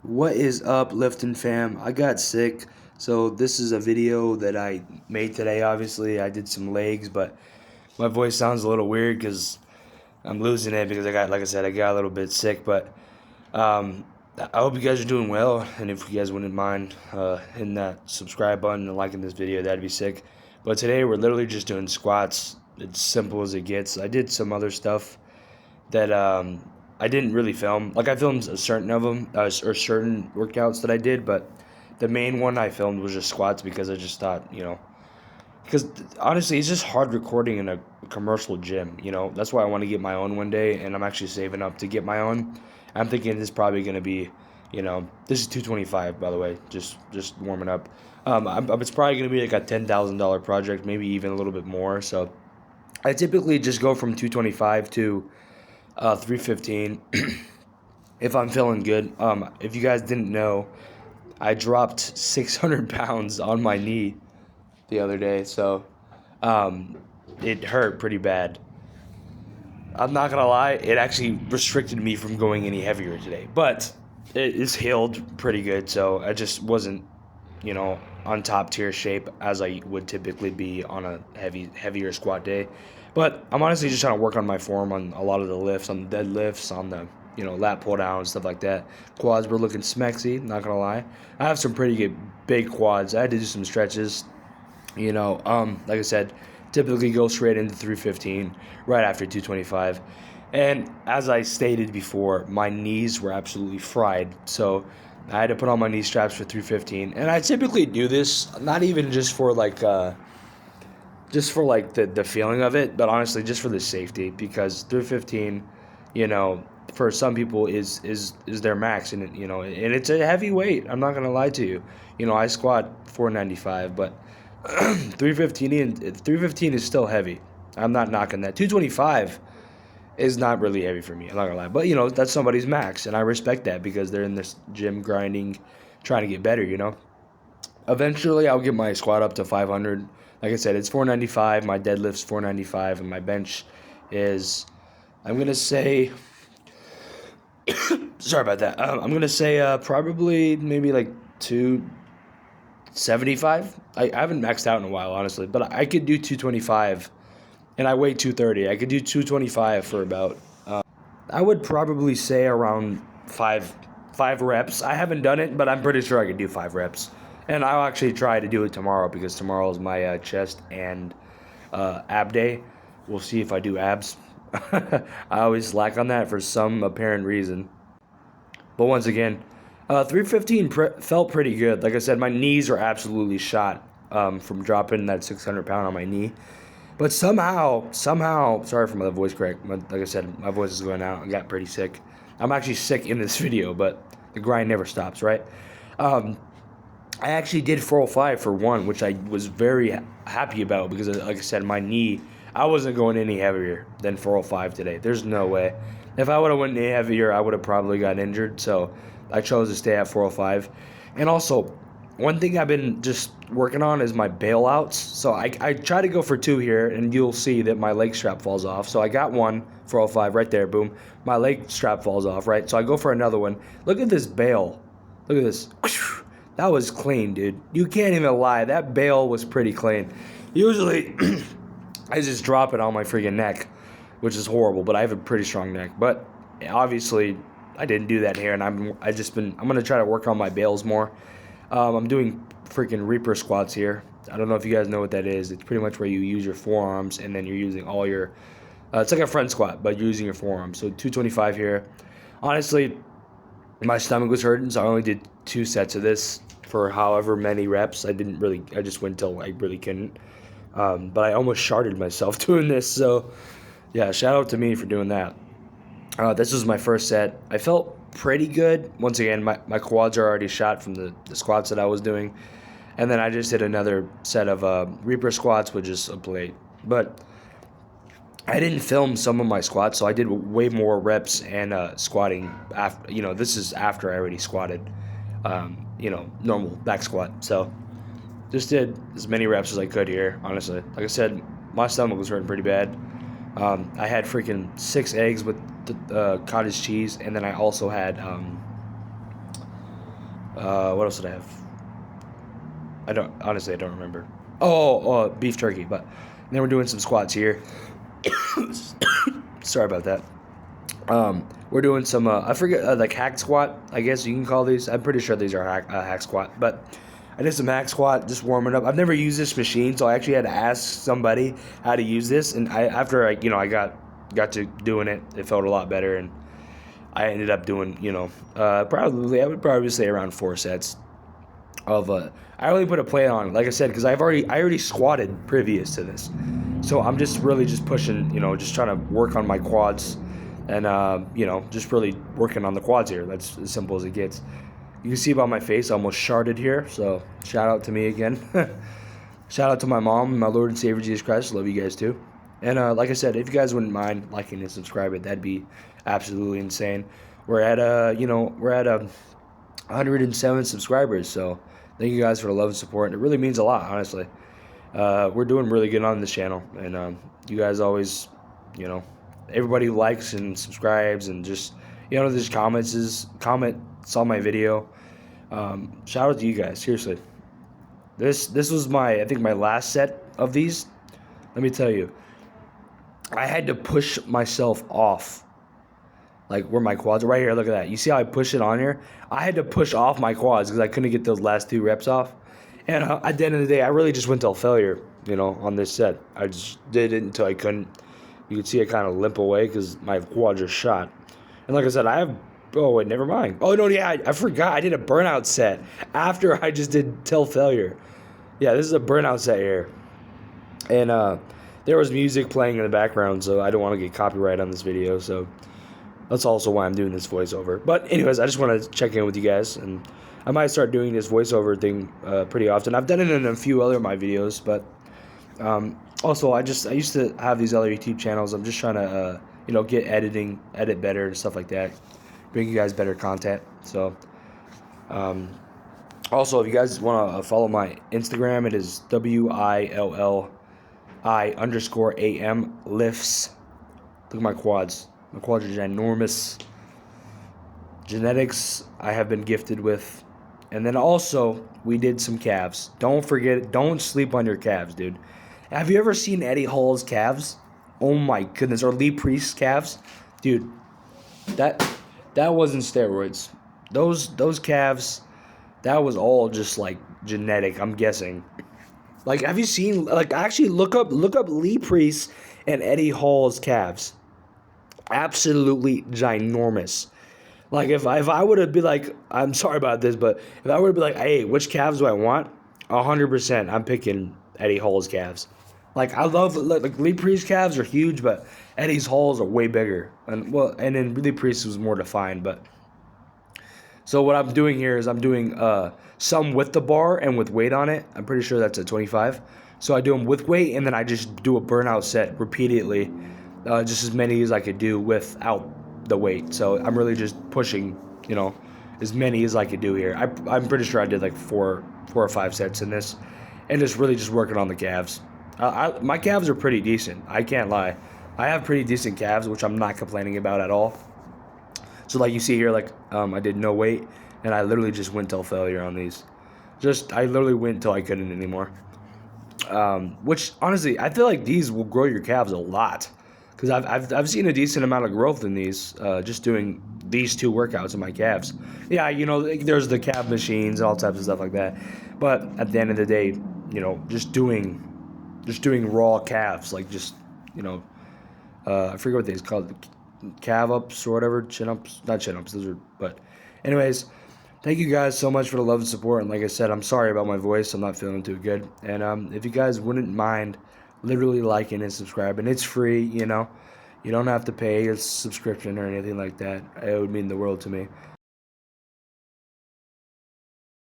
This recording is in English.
What is up, lifting fam? I got sick, so this is a video that I made today. Obviously, I did some legs, but my voice sounds a little weird because I'm losing it because like I said, I got a little bit sick. But I hope you guys are doing well, and if you guys wouldn't mind hitting that subscribe button and liking this video, that'd be sick. But today we're literally just doing squats. It's simple as it gets. I did some other stuff that I didn't really film. Like I filmed a certain of them or certain workouts that I did, but the main one I filmed was just squats because I just thought, because honestly, it's just hard recording in a commercial gym. That's why I want to get my own one day, and I'm actually saving up to get my own. I'm thinking this is probably gonna be, this is 225 by the way, just warming up. It's probably gonna be like a $10,000 project, maybe even a little bit more. So I typically just go from 225 to 315 if I'm feeling good. If you guys didn't know, I dropped 600 pounds on my knee the other day, so it hurt pretty bad. I'm not gonna lie, it actually restricted me from going any heavier today, but it is healed pretty good, so I just wasn't, on top tier shape as I would typically be on a heavier squat day. But I'm honestly just trying to work on my form on a lot of the lifts, on the deadlifts, on the lat pull down, stuff like that. Quads were looking smexy, not gonna lie. I have some pretty good big quads. I had to do some stretches. Like I said, typically go straight into 315 right after 225. And as I stated before, my knees were absolutely fried. So I had to put on my knee straps for 315. And I typically do this not even just for the feeling of it, but honestly just for the safety, because 315, for some people is their max, and and it's a heavy weight. I'm not gonna lie to you. I squat 495, but 315 is still heavy. I'm not knocking that. 225 is not really heavy for me. I'm not gonna lie, but that's somebody's max, and I respect that because they're in this gym grinding, trying to get better. Eventually I'll get my squat up to 500. Like I said, it's 495. My deadlift's 495, and my bench is, I'm gonna say, sorry about that. I'm gonna say probably maybe like 275. I haven't maxed out in a while, honestly, but I could do 225, and I weigh 230. I could do 225 for about, I would probably say around five reps. I haven't done it, but I'm pretty sure I could do 5 reps. And I'll actually try to do it tomorrow because tomorrow is my chest and ab day. We'll see if I do abs. I always slack on that for some apparent reason. But once again, 315 felt pretty good. Like I said, my knees are absolutely shot from dropping that 600 pound on my knee. But somehow, sorry for my voice crack. Like I said, my voice is going out. I got pretty sick. I'm actually sick in this video, but the grind never stops, right? I actually did 405 for one, which I was very happy about because, like I said, my knee, I wasn't going any heavier than 405 today. There's no way. If I would have went any heavier, I would have probably got injured. So I chose to stay at 405. And also, one thing I've been just working on is my bailouts. So I try to go for 2 here, and you'll see that my leg strap falls off. So I got one, 405 right there, boom. My leg strap falls off, right? So I go for another one. Look at this bail. Look at this. That was clean, dude. You can't even lie. That bail was pretty clean. Usually, I just drop it on my freaking neck, which is horrible, but I have a pretty strong neck. But obviously, I didn't do that here, and I'm gonna try to work on my bails more. I'm doing freaking Reaper squats here. I don't know if you guys know what that is. It's pretty much where you use your forearms, and then you're using all your, it's like a front squat, but you're using your forearms. So 225 here. Honestly, my stomach was hurting, so I only did 2 sets of this for however many reps. I just went till I really couldn't. But I almost sharded myself doing this, so yeah, shout out to me for doing that. This was my first set. I felt pretty good. Once again, my quads are already shot from the squats that I was doing. And then I just did another set of Reaper squats with just a plate. But I didn't film some of my squats, so I did way more reps and squatting after. This is after I already squatted, normal back squat. So just did as many reps as I could here, honestly. Like I said, my stomach was hurting pretty bad. I had freaking 6 eggs with the cottage cheese, and then I also had What else did I have? I don't remember. Oh, beef jerky. But then we're doing some squats here. Sorry about that. We're doing some, I forget, like hack squat, I guess you can call these. I'm pretty sure these are hack squat, but I did some hack squat, just warming up. I've never used this machine, so I actually had to ask somebody how to use this, and after I got to doing it, it felt a lot better, and I ended up doing, I would probably say around 4 sets of, I only put a plate on, like I said, because I already squatted previous to this, so I'm just really just pushing, just trying to work on my quads. And, just really working on the quads here. That's as simple as it gets. You can see by my face, I almost sharded here. So, shout out to me again. Shout out to my mom, my Lord and Savior Jesus Christ. Love you guys too. And, like I said, if you guys wouldn't mind liking and subscribing, that'd be absolutely insane. We're at, 107 subscribers. So, thank you guys for the love and support. And it really means a lot, honestly. We're doing really good on this channel. And, you guys always, everybody likes and subscribes and just there's comments on my video. Shout out to you guys, seriously. This was I think my last set of these. Let me tell you, I had to push myself off, like where my quads are right here. Look at that. You see how I push it on here? I had to push off my quads because I couldn't get those last 2 reps off. And at the end of the day, I really just went till failure, on this set. I just did it until I couldn't. You can see it kind of limp away because my quads are shot. And like I said, oh, wait, never mind. Oh, no, yeah, I forgot. I did a burnout set after I just did till failure. Yeah, this is a burnout set here. And there was music playing in the background, so I don't want to get copyright on this video. So that's also why I'm doing this voiceover. But anyways, I just want to check in with you guys. And I might start doing this voiceover thing pretty often. I've done it in a few other of my videos, but... also, I used to have these other YouTube channels. I'm just trying to, get edit better and stuff like that, bring you guys better content. So, also, if you guys want to follow my Instagram, it is WILLI_AM lifts. Look at my quads. My quads are ginormous. Genetics I have been gifted with. And then also, we did some calves. Don't sleep on your calves, dude. Have you ever seen Eddie Hall's calves? Oh my goodness, or Lee Priest's calves? Dude, that wasn't steroids. Those calves, that was all just like genetic, I'm guessing. Like, have you seen, like, actually look up Lee Priest and Eddie Hall's calves. Absolutely ginormous. Like, if I would have been like, I'm sorry about this, but if I would have been like, hey, which calves do I want? 100%, I'm picking Eddie Hall's calves. Like, I love, like Lee Priest's calves are huge, but Eddie's Hall's are way bigger. And then Lee Priest was more defined, but. So what I'm doing here is I'm doing some with the bar and with weight on it. I'm pretty sure that's a 25. So I do them with weight, and then I just do a burnout set repeatedly. Just as many as I could do without the weight. So I'm really just pushing, as many as I could do here. I'm pretty sure I did like four or 5 sets in this, and just really just working on the calves. My calves are pretty decent. I can't lie. I have pretty decent calves, which I'm not complaining about at all. So like you see here, like I did no weight, and I literally just went till failure on these. I literally went till I couldn't anymore. Which honestly, I feel like these will grow your calves a lot, because I've seen a decent amount of growth in these just doing these 2 workouts in my calves. Yeah, there's the calf machines and all types of stuff like that, but at the end of the day, just doing raw calves, like just I forget what they's called, calf ups or whatever, chin ups, not chin ups, those are. But anyways, thank you guys so much for the love and support. And like I said, I'm sorry about my voice. I'm not feeling too good. And if you guys wouldn't mind literally liking and subscribing, it's free. You don't have to pay a subscription or anything like that. It would mean the world to me.